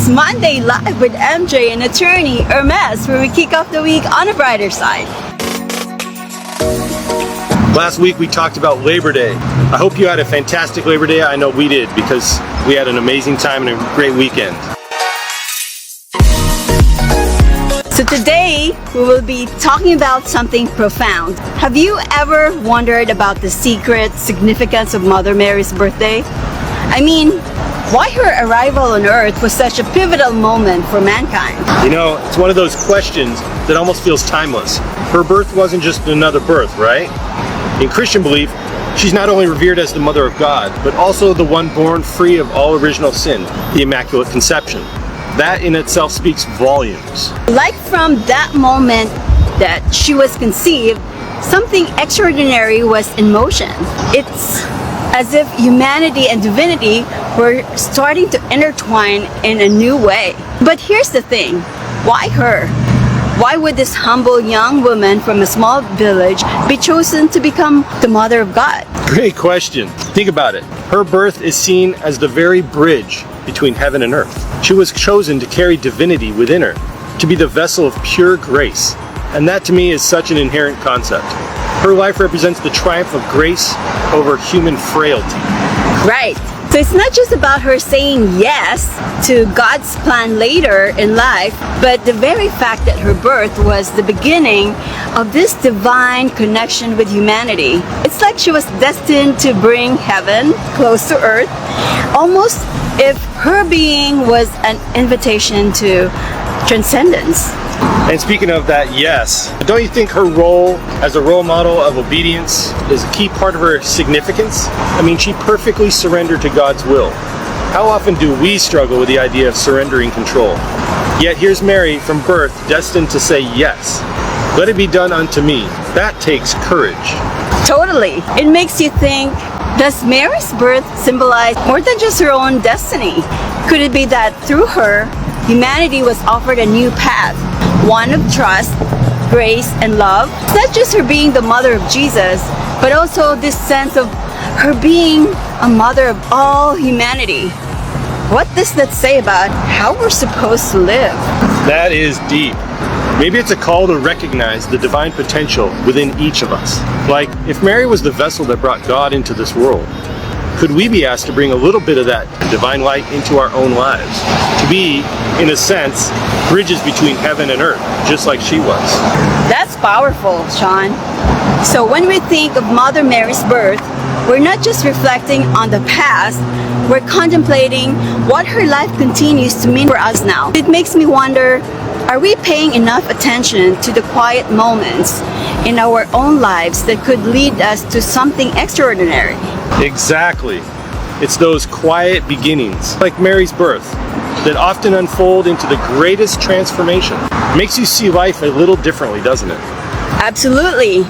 Monday Live with MJ and attorney 𝗪𝗵𝘁, where we kick off the week on a brighter side. Last week we talked about Labor Day. I hope you had a fantastic Labor Day. I know we did, because we had an amazing time and a great weekend. So today we will be talking about something profound. Have you ever wondered about the secret significance of Mother Mary's birthday? I mean, why her arrival on earth was such a pivotal moment for mankind? You know, it's one of those questions that almost feels timeless. Her birth wasn't just another birth, right? In Christian belief, she's not only revered as the Mother of God, but also the one born free of all original sin, the Immaculate Conception. That in itself speaks volumes. Like from that moment that she was conceived, something extraordinary was in motion. It's as if humanity and divinity were starting to intertwine in a new way. But here's the thing, why her? Why would this humble young woman from a small village be chosen to become the Mother of God? Great question. Think about it. Her birth is seen as the very bridge between heaven and earth. She was chosen to carry divinity within her, to be the vessel of pure grace. And that to me is such an inherent concept. Her life represents the triumph of grace over human frailty. Right. So it's not just about her saying yes to God's plan later in life, but the very fact that her birth was the beginning of this divine connection with humanity. It's like she was destined to bring heaven close to earth, almost if her being was an invitation to transcendence. And speaking of that, yes, don't you think her role as a role model of obedience is a key part of her significance? I mean, she perfectly surrendered to God's will. How often do we struggle with the idea of surrendering control? Yet here's Mary from birth, destined to say yes. Let it be done unto me. That takes courage. Totally. It makes you think, does Mary's birth symbolize more than just her own destiny? Could it be that through her, humanity was offered a new path? One of trust, grace, and love. It's not just her being the mother of Jesus, but also this sense of her being a mother of all humanity. What does that say about how we're supposed to live? That is deep. Maybe it's a call to recognize the divine potential within each of us. Like, if Mary was the vessel that brought God into this world, could we be asked to bring a little bit of that divine light into our own lives? To be, in a sense, bridges between heaven and earth, just like she was. That's powerful, Sean. So when we think of Mother Mary's birth, we're not just reflecting on the past, we're contemplating what her life continues to mean for us now. It makes me wonder, are we paying enough attention to the quiet moments in our own lives that could lead us to something extraordinary? Exactly. It's those quiet beginnings, like Mary's birth, that often unfold into the greatest transformation. Makes you see life a little differently, doesn't it? Absolutely.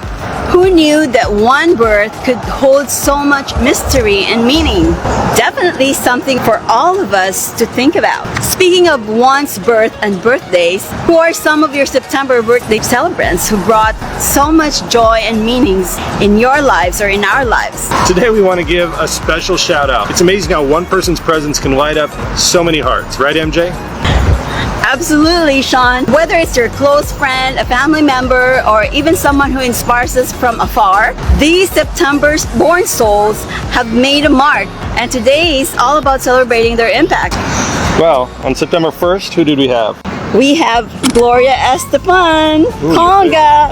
Who knew that one birth could hold so much mystery and meaning? Definitely something for all of us to think about. Speaking of one's birth and birthdays, who are some of your September birthday celebrants who brought so much joy and meanings in your lives or in our lives? Today we want to give a special shout out. It's amazing how one person's presence can light up so many hearts, right, MJ? Absolutely, Sean. Whether it's your close friend, a family member, or even someone who inspires us from afar, these September's born souls have made a mark, and today is all about celebrating their impact. Well, on September 1st, who did we have? We have Gloria Estefan, conga.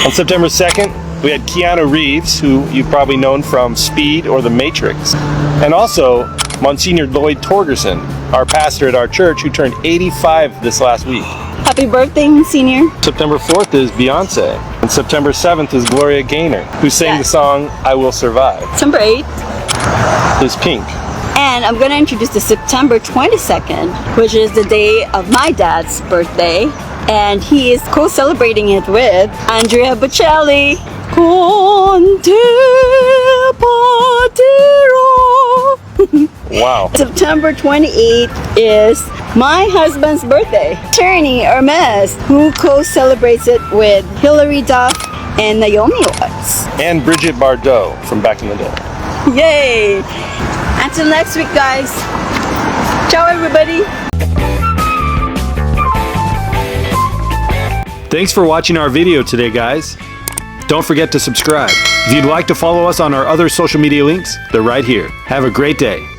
On September 2nd, we had Keanu Reeves, who you've probably known from Speed or The Matrix, and also Monsignor Lloyd Torgerson, our pastor at our church, who turned 85 this last week. Happy birthday, Monsignor. September 4th is Beyonce, and September 7th is Gloria Gaynor, who sang the song I Will Survive. September 8th is Pink. And I'm going to introduce the September 22nd, which is the day of my dad's birthday, and he is co-celebrating it with Andrea Bocelli. Wow. September 28th is my husband's birthday, attorney 𝗪𝗵𝘁, who co-celebrates it with Hilary Duff and Naomi Watts. And Brigitte Bardot from back in the day. Yay! And Until next week, guys. Ciao, everybody. Thanks for watching our video today, guys. Don't forget to subscribe. If you'd like to follow us on our other social media links, they're right here. Have a great day.